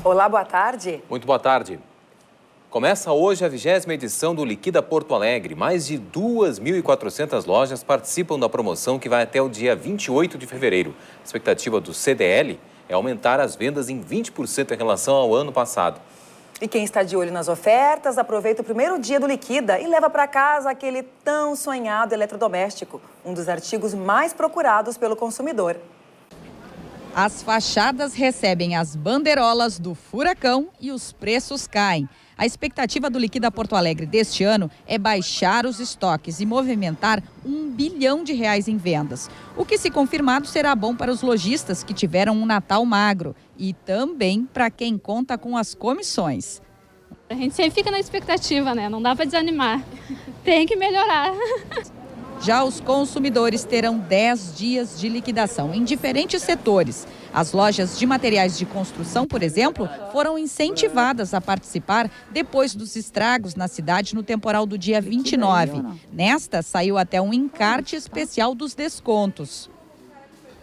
Olá, boa tarde. Muito boa tarde. Começa hoje a 20ª edição do Liquida Porto Alegre. Mais de 2.400 lojas participam da promoção que vai até o dia 28 de fevereiro. A expectativa do CDL é aumentar as vendas em 20% em relação ao ano passado. E quem está de olho nas ofertas, aproveita o primeiro dia do Liquida e leva para casa aquele tão sonhado eletrodoméstico, um dos artigos mais procurados pelo consumidor. As fachadas recebem as bandeirolas do furacão e os preços caem. A expectativa do Liquida Porto Alegre deste ano é baixar os estoques e movimentar R$1 bilhão em vendas. O que, se confirmado, será bom para os lojistas que tiveram um Natal magro e também para quem conta com as comissões. A gente sempre fica na expectativa, né? Não dá para desanimar. Tem que melhorar. Já os consumidores terão 10 dias de liquidação em diferentes setores. As lojas de materiais de construção, por exemplo, foram incentivadas a participar depois dos estragos na cidade no temporal do dia 29. Nesta, saiu até um encarte especial dos descontos.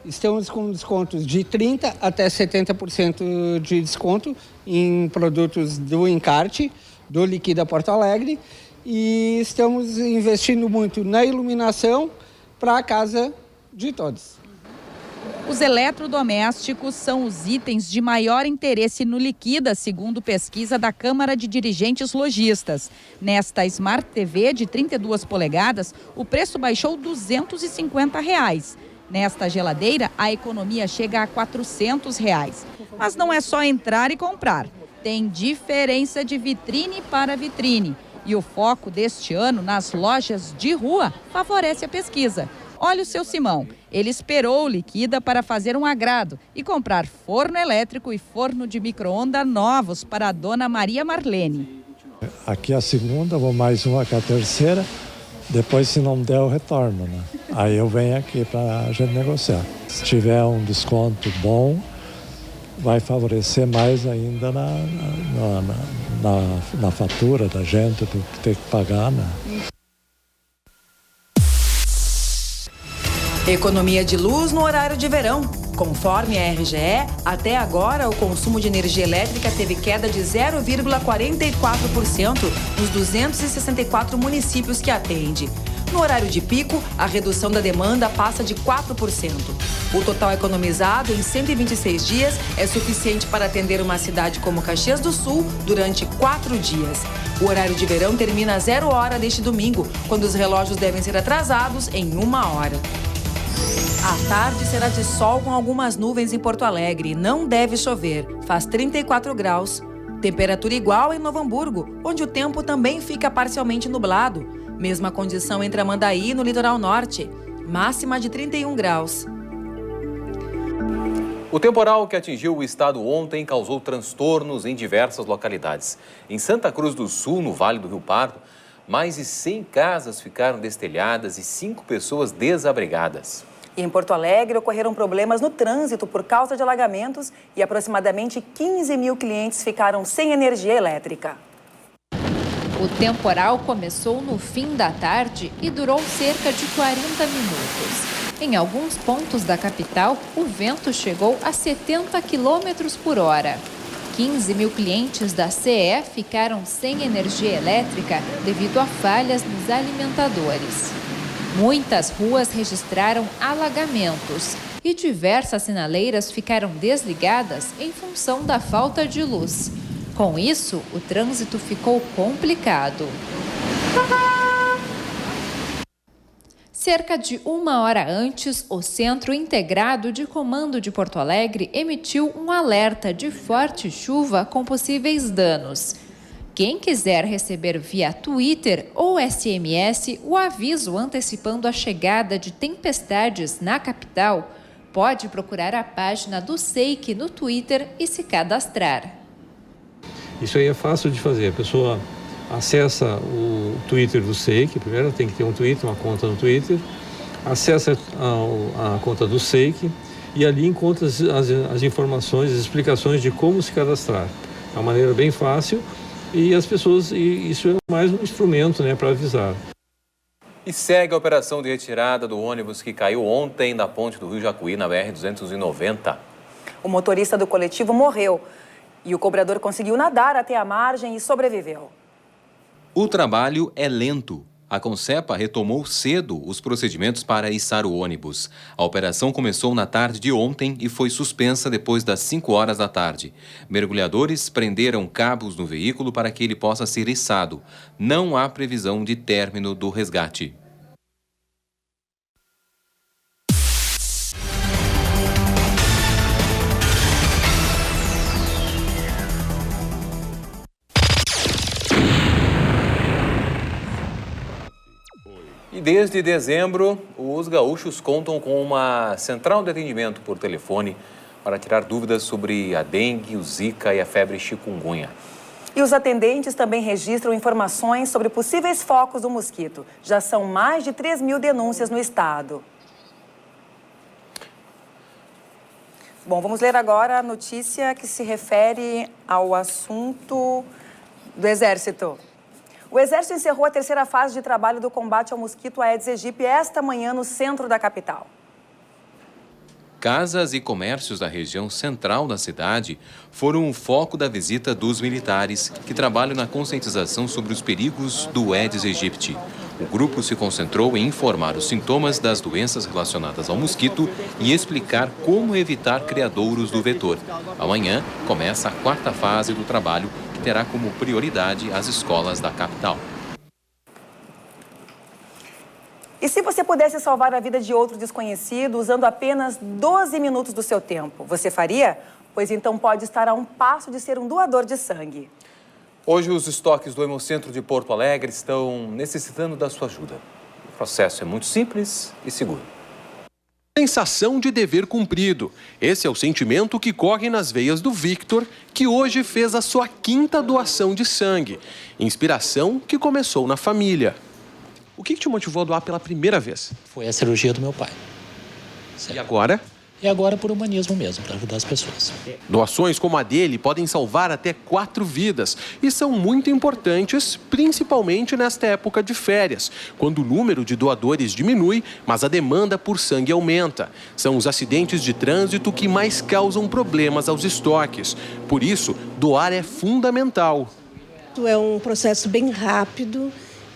Estamos com descontos de 30% até 70% de desconto em produtos do encarte, do Liquida Porto Alegre. E estamos investindo muito na iluminação para a casa de todos. Os eletrodomésticos são os itens de maior interesse no Liquida, segundo pesquisa da Câmara de Dirigentes Lojistas. Nesta Smart TV de 32 polegadas, o preço baixou R$ 250. Nesta geladeira, a economia chega a R$ 400. Mas não é só entrar e comprar. Tem diferença de vitrine para vitrine. E o foco deste ano nas lojas de rua favorece a pesquisa. Olha o seu Simão, ele esperou o Liquida para fazer um agrado e comprar forno elétrico e forno de micro-ondas novos para a dona Maria Marlene. Aqui a segunda, vou mais uma que a terceira, depois se não der eu retorno, né? Aí eu venho aqui para a gente negociar. Se tiver um desconto bom, vai favorecer mais ainda na fatura da gente, do que ter que pagar, né? Economia de luz no horário de verão. Conforme a RGE, até agora o consumo de energia elétrica teve queda de 0,44% nos 264 municípios que atende. No horário de pico, a redução da demanda passa de 4%. O total economizado em 126 dias é suficiente para atender uma cidade como Caxias do Sul durante 4 dias. O horário de verão termina às 0 hora deste domingo, quando os relógios devem ser atrasados em 1 hora. A tarde será de sol com algumas nuvens em Porto Alegre. Não deve chover. Faz 34 graus. Temperatura igual em Novo Hamburgo, onde o tempo também fica parcialmente nublado. Mesma condição em Tramandaí, no litoral norte. Máxima de 31 graus. O temporal que atingiu o estado ontem causou transtornos em diversas localidades. Em Santa Cruz do Sul, no Vale do Rio Pardo, mais de 100 casas ficaram destelhadas e 5 pessoas desabrigadas. E em Porto Alegre ocorreram problemas no trânsito por causa de alagamentos e aproximadamente 15 mil clientes ficaram sem energia elétrica. O temporal começou no fim da tarde e durou cerca de 40 minutos. Em alguns pontos da capital, o vento chegou a 70 km por hora. 15 mil clientes da CE ficaram sem energia elétrica devido a falhas nos alimentadores. Muitas ruas registraram alagamentos e diversas sinaleiras ficaram desligadas em função da falta de luz. Com isso, o trânsito ficou complicado. Cerca de 1 hora antes, o Centro Integrado de Comando de Porto Alegre emitiu um alerta de forte chuva com possíveis danos. Quem quiser receber via Twitter ou SMS o aviso antecipando a chegada de tempestades na capital, pode procurar a página do SEIC no Twitter e se cadastrar. Isso aí é fácil de fazer. A pessoa acessa o Twitter do SEIC, primeiro tem que ter um Twitter, uma conta no Twitter, acessa a conta do SEIC e ali encontra as informações, as explicações de como se cadastrar. É uma maneira bem fácil e as pessoas, e isso é mais um instrumento, né, para avisar. E segue a operação de retirada do ônibus que caiu ontem na ponte do Rio Jacuí, na BR-290. O motorista do coletivo morreu e o cobrador conseguiu nadar até a margem e sobreviveu. O trabalho é lento. A Concepa retomou cedo os procedimentos para içar o ônibus. A operação começou na tarde de ontem e foi suspensa depois das 5 horas da tarde. Mergulhadores prenderam cabos no veículo para que ele possa ser içado. Não há previsão de término do resgate. E desde dezembro, os gaúchos contam com uma central de atendimento por telefone para tirar dúvidas sobre a dengue, o zika e a febre chikungunya. E os atendentes também registram informações sobre possíveis focos do mosquito. Já são mais de 3.000 denúncias no estado. Bom, vamos ler agora a notícia que se refere ao assunto do Exército. O Exército encerrou a terceira fase de trabalho do combate ao mosquito Aedes aegypti esta manhã no centro da capital. Casas e comércios da região central da cidade foram o foco da visita dos militares que trabalham na conscientização sobre os perigos do Aedes aegypti. O grupo se concentrou em informar os sintomas das doenças relacionadas ao mosquito e explicar como evitar criadouros do vetor. Amanhã começa a quarta fase do trabalho, que terá como prioridade as escolas da capital. E se você pudesse salvar a vida de outro desconhecido usando apenas 12 minutos do seu tempo, você faria? Pois então pode estar a um passo de ser um doador de sangue. Hoje os estoques do Hemocentro de Porto Alegre estão necessitando da sua ajuda. O processo é muito simples e seguro. Sensação de dever cumprido. Esse é o sentimento que corre nas veias do Victor, que hoje fez a sua 5ª doação de sangue. Inspiração que começou na família. O que te motivou a doar pela primeira vez? Foi a cirurgia do meu pai. Certo. E agora? E agora por humanismo mesmo, para ajudar as pessoas. Doações como a dele podem salvar até 4 vidas e são muito importantes, principalmente nesta época de férias, quando o número de doadores diminui, mas a demanda por sangue aumenta. São os acidentes de trânsito que mais causam problemas aos estoques. Por isso, doar é fundamental. É um processo bem rápido.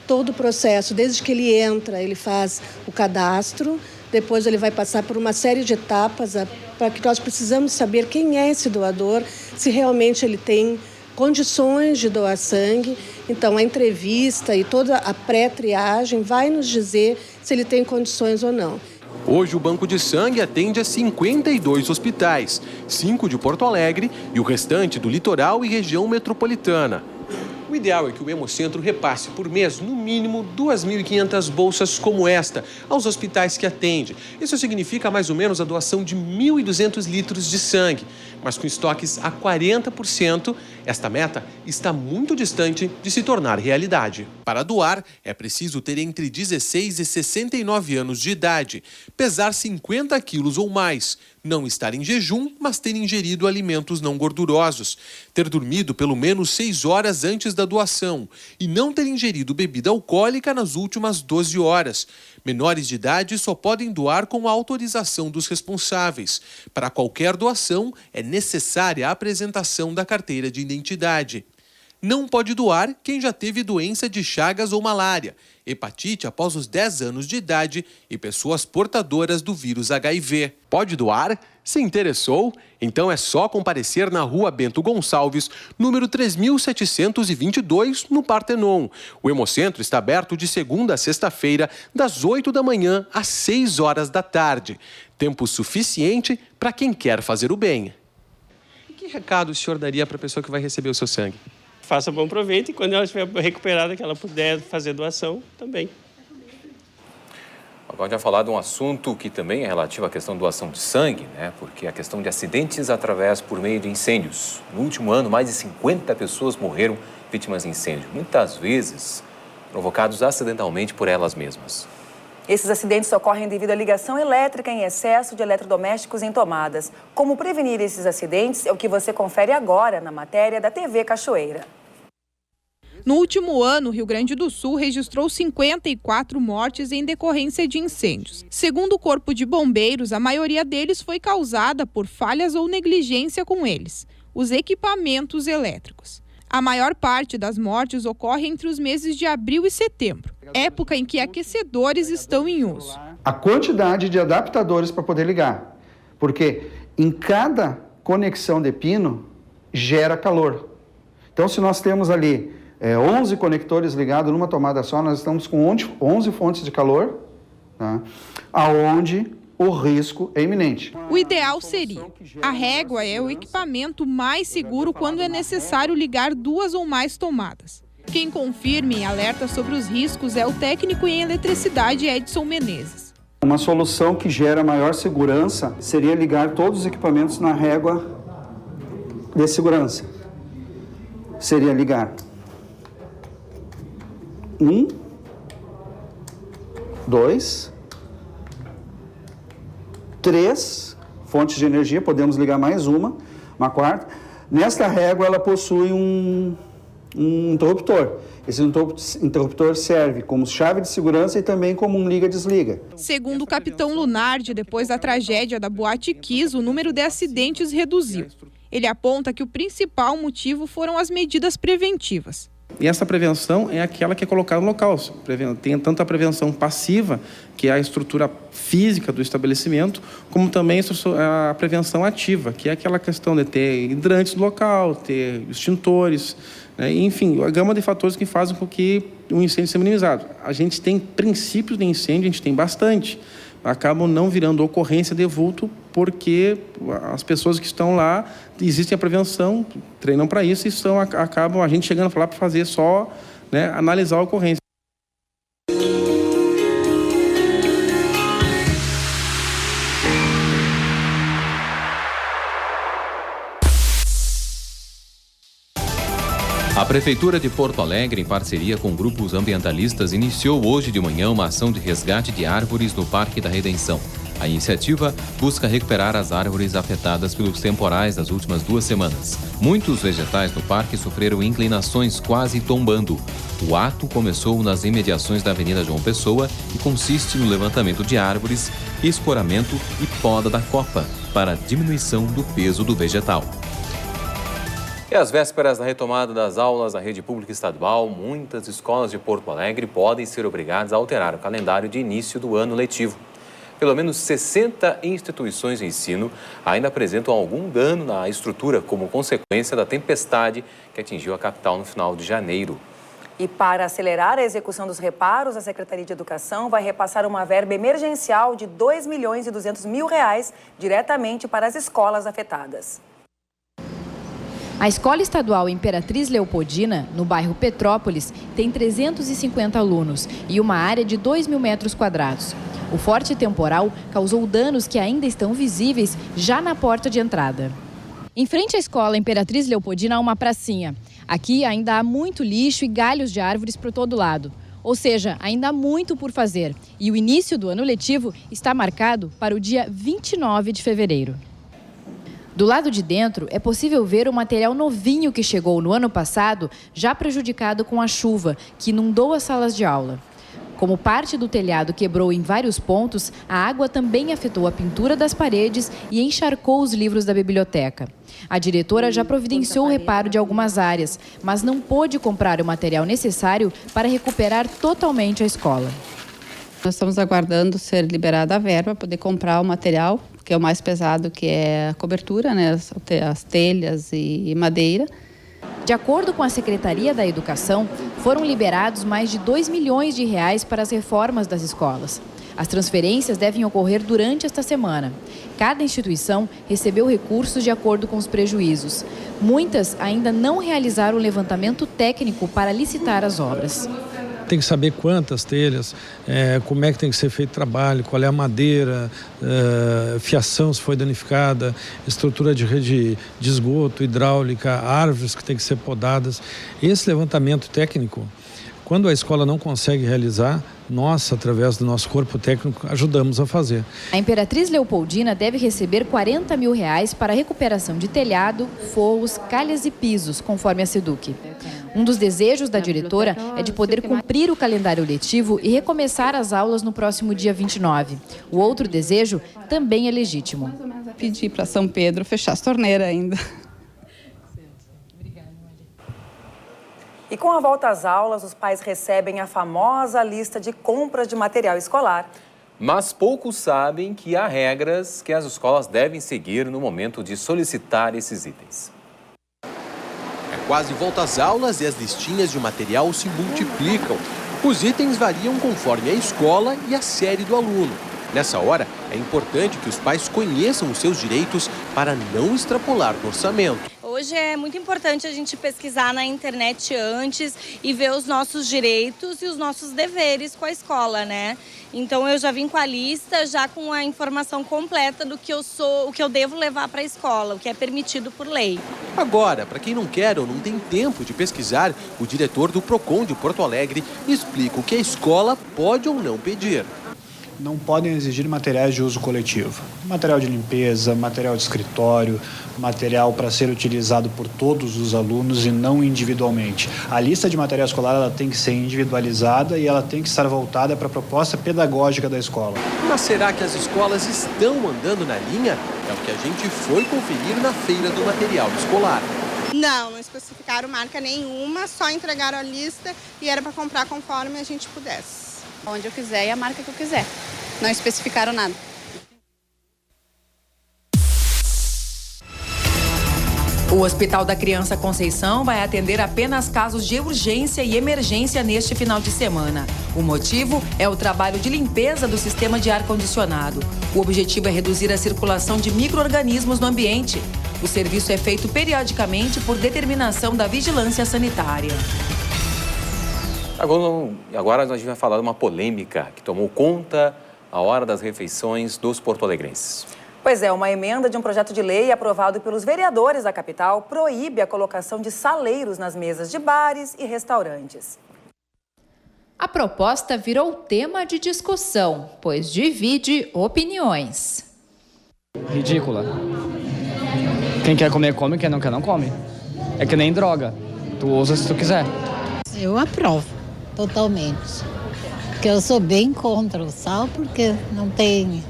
Todo o processo, desde que ele entra, ele faz o cadastro, depois ele vai passar por uma série de etapas para que nós precisamos saber quem é esse doador, se realmente ele tem condições de doar sangue. Então, a entrevista e toda a pré-triagem vai nos dizer se ele tem condições ou não. Hoje, o Banco de Sangue atende a 52 hospitais, 5 de Porto Alegre e o restante do litoral e região metropolitana. O ideal é que o Hemocentro repasse por mês, no mínimo, 2.500 bolsas como esta aos hospitais que atende. Isso significa mais ou menos a doação de 1.200 litros de sangue. Mas com estoques a 40%, esta meta está muito distante de se tornar realidade. Para doar, é preciso ter entre 16 e 69 anos de idade, pesar 50 quilos ou mais, não estar em jejum, mas ter ingerido alimentos não gordurosos, ter dormido pelo menos 6 horas antes da doação e não ter ingerido bebida alcoólica nas últimas 12 horas. Menores de idade só podem doar com a autorização dos responsáveis. Para qualquer doação, é necessária a apresentação da carteira de identidade. Não pode doar quem já teve doença de Chagas ou malária, hepatite após os 10 anos de idade e pessoas portadoras do vírus HIV. Pode doar? Se interessou? Então é só comparecer na Rua Bento Gonçalves, número 3722, no Partenon. O Hemocentro está aberto de segunda a sexta-feira, das 8 da manhã às 6 horas da tarde. Tempo suficiente para quem quer fazer o bem. E que recado o senhor daria para a pessoa que vai receber o seu sangue? Faça bom proveito e quando ela estiver recuperada, que ela puder fazer doação, também. Agora já falar de um assunto que também é relativo à questão de doação de sangue, né? Porque a questão de acidentes através por meio de incêndios. No último ano, mais de 50 pessoas morreram vítimas de incêndio, muitas vezes provocados acidentalmente por elas mesmas. Esses acidentes ocorrem devido à ligação elétrica em excesso de eletrodomésticos em tomadas. Como prevenir esses acidentes é o que você confere agora na matéria da TV Cachoeira. No último ano, o Rio Grande do Sul registrou 54 mortes em decorrência de incêndios. Segundo o Corpo de Bombeiros, a maioria deles foi causada por falhas ou negligência com eles, os equipamentos elétricos. A maior parte das mortes ocorre entre os meses de abril e setembro, época em que aquecedores estão em uso. A quantidade de adaptadores para poder ligar, porque em cada conexão de pino gera calor. Então, se nós temos ali 11 conectores ligados numa tomada só, nós estamos com 11 fontes de calor, tá? Aonde o risco é iminente. O ideal seria: a régua é o equipamento mais seguro quando é necessário ligar 2 ou mais tomadas. Quem confirma e alerta sobre os riscos é o técnico em eletricidade Edson Menezes. Uma solução que gera maior segurança seria ligar todos os equipamentos na régua de segurança. Seria ligar 1, 2, 3 fontes de energia, podemos ligar mais uma quarta. Nesta régua ela possui um interruptor. Esse interruptor serve como chave de segurança e também como um liga-desliga. Segundo o capitão Lunardi, depois da tragédia da Boate Kiss, o número de acidentes reduziu. Ele aponta que o principal motivo foram as medidas preventivas. E essa prevenção é aquela que é colocada no local. Tem tanto a prevenção passiva, que é a estrutura física do estabelecimento, como também a prevenção ativa, que é aquela questão de ter hidrantes no local, ter extintores, né? Enfim, a gama de fatores que fazem com que o incêndio seja minimizado. A gente tem princípios de incêndio, a gente tem bastante. Acabam não virando ocorrência de vulto porque as pessoas que estão lá, existe a prevenção, treinam para isso e acabam a gente chegando lá para fazer só, né, analisar a ocorrência. A Prefeitura de Porto Alegre, em parceria com grupos ambientalistas, iniciou hoje de manhã uma ação de resgate de árvores no Parque da Redenção. A iniciativa busca recuperar as árvores afetadas pelos temporais das últimas 2 semanas. Muitos vegetais no parque sofreram inclinações, quase tombando. O ato começou nas imediações da Avenida João Pessoa e consiste no levantamento de árvores, escoramento e poda da copa, para diminuição do peso do vegetal. E às vésperas da retomada das aulas na rede pública estadual, muitas escolas de Porto Alegre podem ser obrigadas a alterar o calendário de início do ano letivo. Pelo menos 60 instituições de ensino ainda apresentam algum dano na estrutura como consequência da tempestade que atingiu a capital no final de janeiro. E para acelerar a execução dos reparos, a Secretaria de Educação vai repassar uma verba emergencial de R$ 2.200.000 diretamente para as escolas afetadas. A Escola Estadual Imperatriz Leopoldina, no bairro Petrópolis, tem 350 alunos e uma área de 2.000 metros quadrados. O forte temporal causou danos que ainda estão visíveis já na porta de entrada. Em frente à Escola Imperatriz Leopoldina há uma pracinha. Aqui ainda há muito lixo e galhos de árvores por todo lado. Ou seja, ainda há muito por fazer. E o início do ano letivo está marcado para o dia 29 de fevereiro. Do lado de dentro, é possível ver o material novinho que chegou no ano passado, já prejudicado com a chuva, que inundou as salas de aula. Como parte do telhado quebrou em vários pontos, a água também afetou a pintura das paredes e encharcou os livros da biblioteca. A diretora já providenciou o reparo de algumas áreas, mas não pôde comprar o material necessário para recuperar totalmente a escola. Nós estamos aguardando ser liberada a verba, poder comprar o material, que é o mais pesado, que é a cobertura, né, as telhas e madeira. De acordo com a Secretaria da Educação, foram liberados mais de R$ 2 milhões para as reformas das escolas. As transferências devem ocorrer durante esta semana. Cada instituição recebeu recursos de acordo com os prejuízos. Muitas ainda não realizaram o levantamento técnico para licitar as obras. Tem que saber quantas telhas, como é que tem que ser feito o trabalho, qual é a madeira, fiação se foi danificada, estrutura de rede de esgoto, hidráulica, árvores que tem que ser podadas. Esse levantamento técnico Quando a escola não consegue realizar, nós, através do nosso corpo técnico, ajudamos a fazer. A Imperatriz Leopoldina deve receber R$40 mil para a recuperação de telhado, forros, calhas e pisos, conforme a SEDUC. Um dos desejos da diretora é de poder cumprir o calendário letivo e recomeçar as aulas no próximo dia 29. O outro desejo também é legítimo. Pedir para São Pedro fechar as torneiras ainda. E com a volta às aulas, os pais recebem a famosa lista de compras de material escolar. Mas poucos sabem que há regras que as escolas devem seguir no momento de solicitar esses itens. É quase volta às aulas e as listinhas de material se multiplicam. Os itens variam conforme a escola e a série do aluno. Nessa hora, é importante que os pais conheçam os seus direitos para não extrapolar no orçamento. Hoje é muito importante a gente pesquisar na internet antes e ver os nossos direitos e os nossos deveres com a escola, né? Então eu já vim com a lista, já com a informação completa do que eu sou, o que eu devo levar para a escola, o que é permitido por lei. Agora, para quem não quer ou não tem tempo de pesquisar, o diretor do Procon de Porto Alegre explica o que a escola pode ou não pedir. Não podem exigir materiais de uso coletivo. Material de limpeza, material de escritório, material para ser utilizado por todos os alunos e não individualmente. A lista de material escolar ela tem que ser individualizada e ela tem que estar voltada para a proposta pedagógica da escola. Mas será que as escolas estão andando na linha? É o que a gente foi conferir na Feira do Material Escolar. Não especificaram marca nenhuma, só entregaram a lista e era para comprar conforme a gente pudesse. Onde eu quiser e a marca que eu quiser. Não especificaram nada. O Hospital da Criança Conceição vai atender apenas casos de urgência e emergência neste final de semana. O motivo é o trabalho de limpeza do sistema de ar-condicionado. O objetivo é reduzir a circulação de micro-organismos no ambiente. O serviço é feito periodicamente por determinação da vigilância sanitária. Agora a gente vai falar de uma polêmica que tomou conta a hora das refeições dos porto-alegrenses. Pois é, uma emenda de um projeto de lei aprovado pelos vereadores da capital proíbe a colocação de saleiros nas mesas de bares e restaurantes. A proposta virou tema de discussão, pois divide opiniões. Ridícula. Quem quer comer, come, quem não quer, não come. É que nem droga. Tu usa se tu quiser. Eu aprovo. Totalmente. Porque eu sou bem contra o sal, porque não tem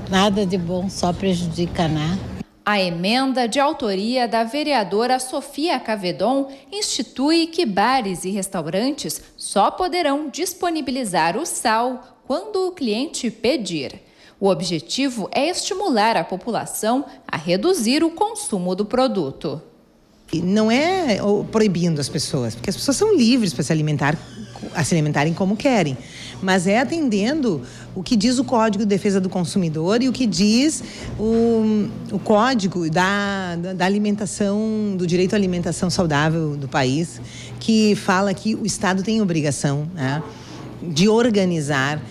nada de bom, só prejudica, né? A emenda de autoria da vereadora Sofia Cavedon institui que bares e restaurantes só poderão disponibilizar o sal quando o cliente pedir. O objetivo é estimular a população a reduzir o consumo do produto. Não é proibindo as pessoas, porque as pessoas são livres para se alimentarem como querem, mas é atendendo o que diz o Código de Defesa do Consumidor e o que diz o Código da alimentação, do direito à alimentação saudável do país, que fala que o Estado tem obrigação, né, de organizar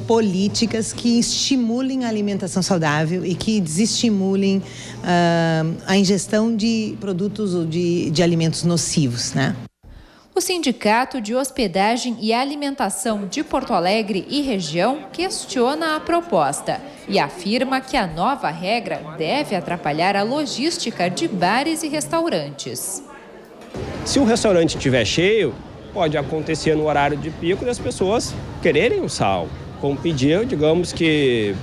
políticas que estimulem a alimentação saudável e que desestimulem a ingestão de produtos ou de alimentos nocivos, né? O Sindicato de Hospedagem e Alimentação de Porto Alegre e região questiona a proposta e afirma que a nova regra deve atrapalhar a logística de bares e restaurantes. Se o restaurante estiver cheio, pode acontecer no horário de pico das pessoas quererem o sal. Como pedir, digamos que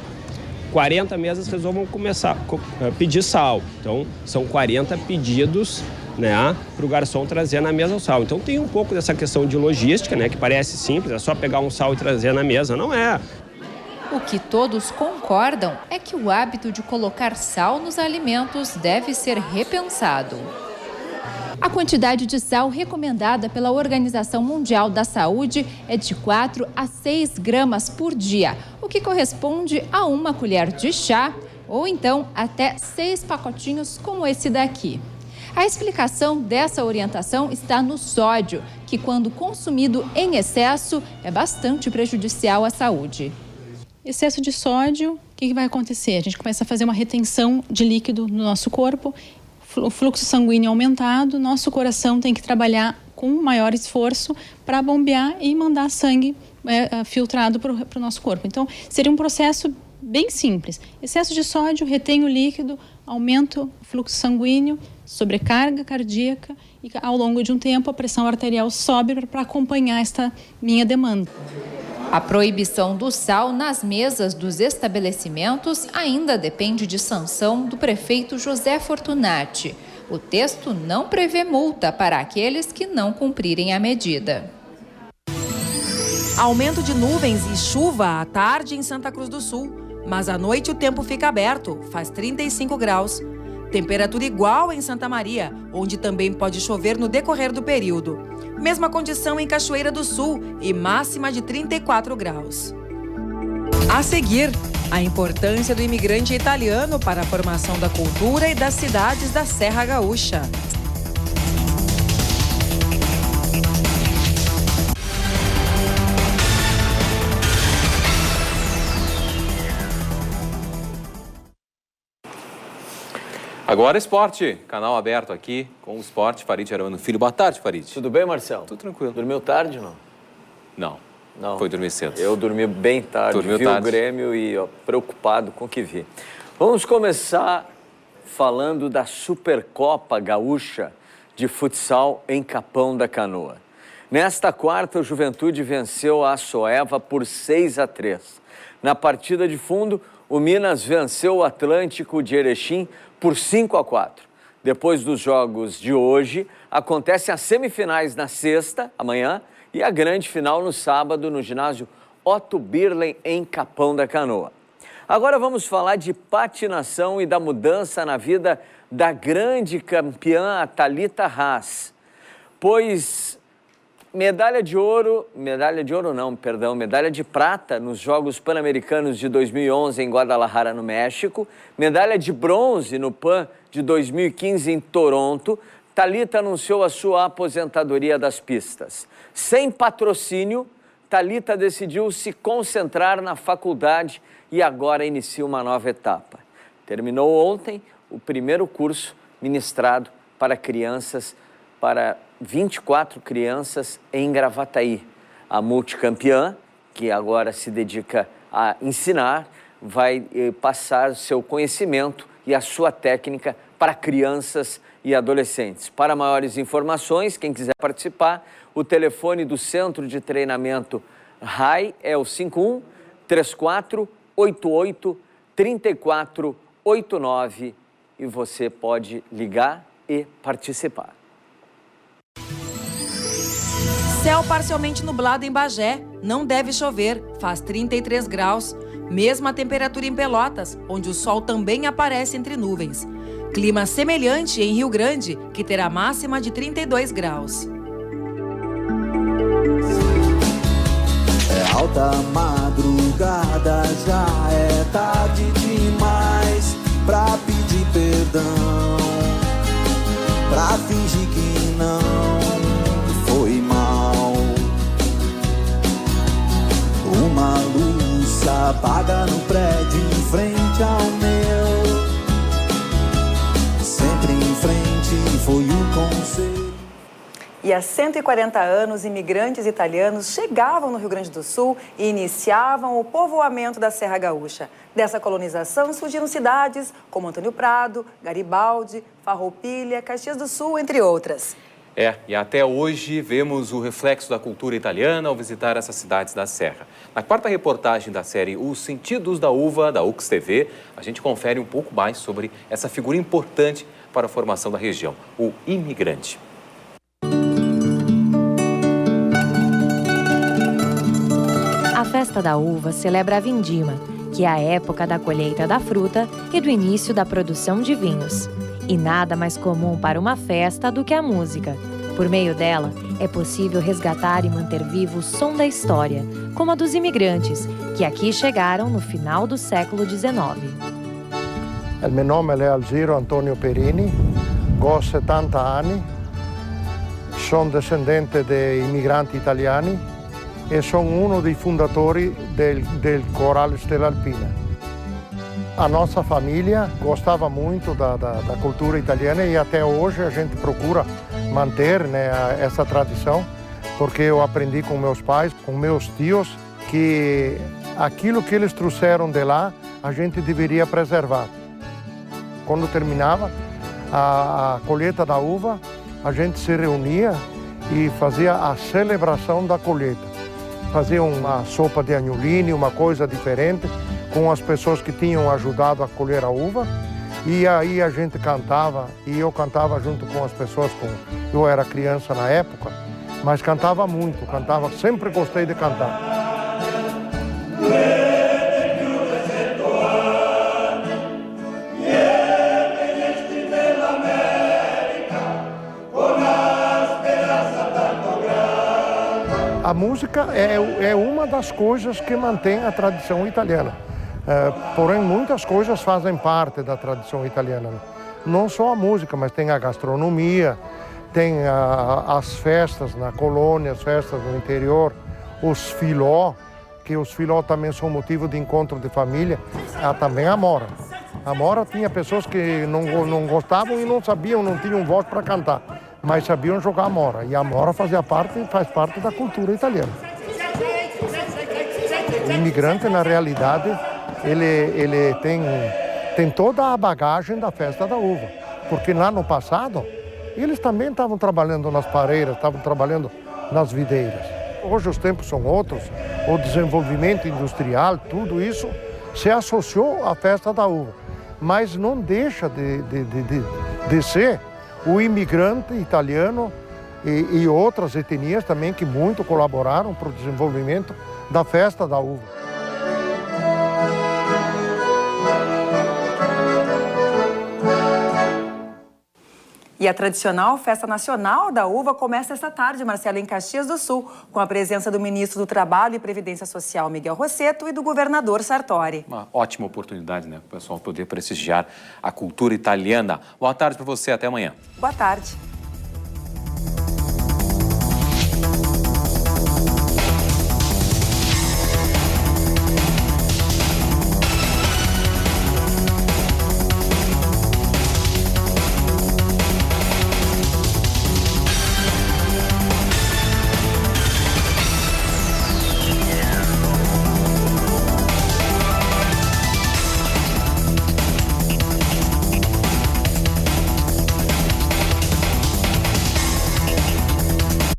40 mesas resolvam começar a pedir sal. Então, são 40 pedidos, né, para o garçom trazer na mesa o sal. Então, tem um pouco dessa questão de logística, né, que parece simples, é só pegar um sal e trazer na mesa. Não é. O que todos concordam é que o hábito de colocar sal nos alimentos deve ser repensado. A quantidade de sal recomendada pela Organização Mundial da Saúde é de 4 a 6 gramas por dia, o que corresponde a uma colher de chá ou então até 6 pacotinhos como esse daqui. A explicação dessa orientação está no sódio, que quando consumido em excesso é bastante prejudicial à saúde. Excesso de sódio, o que vai acontecer? A gente começa a fazer uma retenção de líquido no nosso corpo, o fluxo sanguíneo aumentado, nosso coração tem que trabalhar com maior esforço para bombear e mandar sangue filtrado para o nosso corpo. Então, seria um processo bem simples. Excesso de sódio, retém o líquido, aumenta o fluxo sanguíneo, sobrecarga cardíaca e, ao longo de um tempo, a pressão arterial sobe para acompanhar esta minha demanda. A proibição do sal nas mesas dos estabelecimentos ainda depende de sanção do prefeito José Fortunati. O texto não prevê multa para aqueles que não cumprirem a medida. Aumento de nuvens e chuva à tarde em Santa Cruz do Sul, mas à noite o tempo fica aberto, faz 35 graus. Temperatura igual em Santa Maria, onde também pode chover no decorrer do período. Mesma condição em Cachoeira do Sul e máxima de 34 graus. A seguir, a importância do imigrante italiano para a formação da cultura e das cidades da Serra Gaúcha. Agora esporte, canal aberto aqui com o esporte, Farid Arano Filho. Boa tarde, Farid. Tudo bem, Marcelo? Tudo tranquilo. Dormiu tarde, não? Não. Foi dormir cedo. Eu dormi bem tarde, vi o Grêmio e preocupado com o que vi. Vamos começar falando da Supercopa Gaúcha de futsal em Capão da Canoa. Nesta quarta, o Juventude venceu a Soeva por 6-3. Na partida de fundo, o Minas venceu o Atlântico de Erechim por 5-4. Depois dos jogos de hoje, acontecem as semifinais na sexta, amanhã, e a grande final no sábado no ginásio Otto Birlen, em Capão da Canoa. Agora vamos falar de patinação e da mudança na vida da grande campeã Thalita Haas. Pois medalha de prata nos Jogos Pan-Americanos de 2011 em Guadalajara, no México, medalha de bronze no PAN de 2015 em Toronto, Thalita anunciou a sua aposentadoria das pistas. Sem patrocínio, Thalita decidiu se concentrar na faculdade e agora inicia uma nova etapa. Terminou ontem o primeiro curso ministrado para crianças, para 24 crianças em Gravataí. A multicampeã, que agora se dedica a ensinar, vai passar seu conhecimento e a sua técnica para crianças e adolescentes. Para maiores informações, quem quiser participar, o telefone do Centro de Treinamento RAI é o 51 3488 3489 e você pode ligar e participar. Céu parcialmente nublado em Bagé, não deve chover, faz 33 graus. Mesma temperatura em Pelotas, onde o sol também aparece entre nuvens. Clima semelhante em Rio Grande, que terá máxima de 32 graus. É alta madrugada, já é tarde demais pra pedir perdão, pra fingir que não foi mal. Uma luz apaga no prédio em frente ao meu. Sempre em frente foi o conselho. E há 140 anos, imigrantes italianos chegavam no Rio Grande do Sul e iniciavam o povoamento da Serra Gaúcha. Dessa colonização surgiram cidades como Antônio Prado, Garibaldi, Farroupilha, Caxias do Sul, entre outras. E até hoje vemos o reflexo da cultura italiana ao visitar essas cidades da Serra. Na quarta reportagem da série Os Sentidos da Uva, da UX TV, a gente confere um pouco mais sobre essa figura importante para a formação da região, o imigrante. A Festa da Uva celebra a vindima, que é a época da colheita da fruta e do início da produção de vinhos. E nada mais comum para uma festa do que a música. Por meio dela, é possível resgatar e manter vivo o som da história, como a dos imigrantes, que aqui chegaram no final do século XIX. Meu nome é Alziro Antonio Perini, ho 70 anni, sono descendente de imigranti italiani e sono uno dei fondatori del Corale Stella Alpina. A nossa família gostava muito da cultura italiana e até hoje a gente procura manter, né, essa tradição, porque eu aprendi com meus pais, com meus tios, que aquilo que eles trouxeram de lá, a gente deveria preservar. Quando terminava a colheita da uva, a gente se reunia e fazia a celebração da colheita. Fazia uma sopa de anholine, uma coisa diferente, com as pessoas que tinham ajudado a colher a uva. E aí a gente cantava, e eu cantava junto com as pessoas, eu era criança na época, mas cantava muito, sempre gostei de cantar. A música é uma das coisas que mantém a tradição italiana. Porém, muitas coisas fazem parte da tradição italiana. Não só a música, mas tem a gastronomia, tem as festas na colônia, as festas no interior, os filó, que os filó também são motivo de encontro de família. Também a mora. A mora tinha pessoas que não gostavam e não sabiam, não tinham voz para cantar, mas sabiam jogar a mora. E a mora faz parte da cultura italiana. O imigrante, na realidade, ele tem toda a bagagem da festa da uva, porque lá no passado, eles também estavam trabalhando nas pareiras, estavam trabalhando nas videiras. Hoje os tempos são outros, o desenvolvimento industrial, tudo isso se associou à festa da uva, mas não deixa de ser o imigrante italiano e outras etnias também que muito colaboraram para o desenvolvimento da festa da uva. E a tradicional Festa Nacional da Uva começa esta tarde, Marcelo, em Caxias do Sul, com a presença do ministro do Trabalho e Previdência Social, Miguel Rossetto, e do governador Sartori. Uma ótima oportunidade, né, para o pessoal poder prestigiar a cultura italiana. Boa tarde para você, até amanhã. Boa tarde.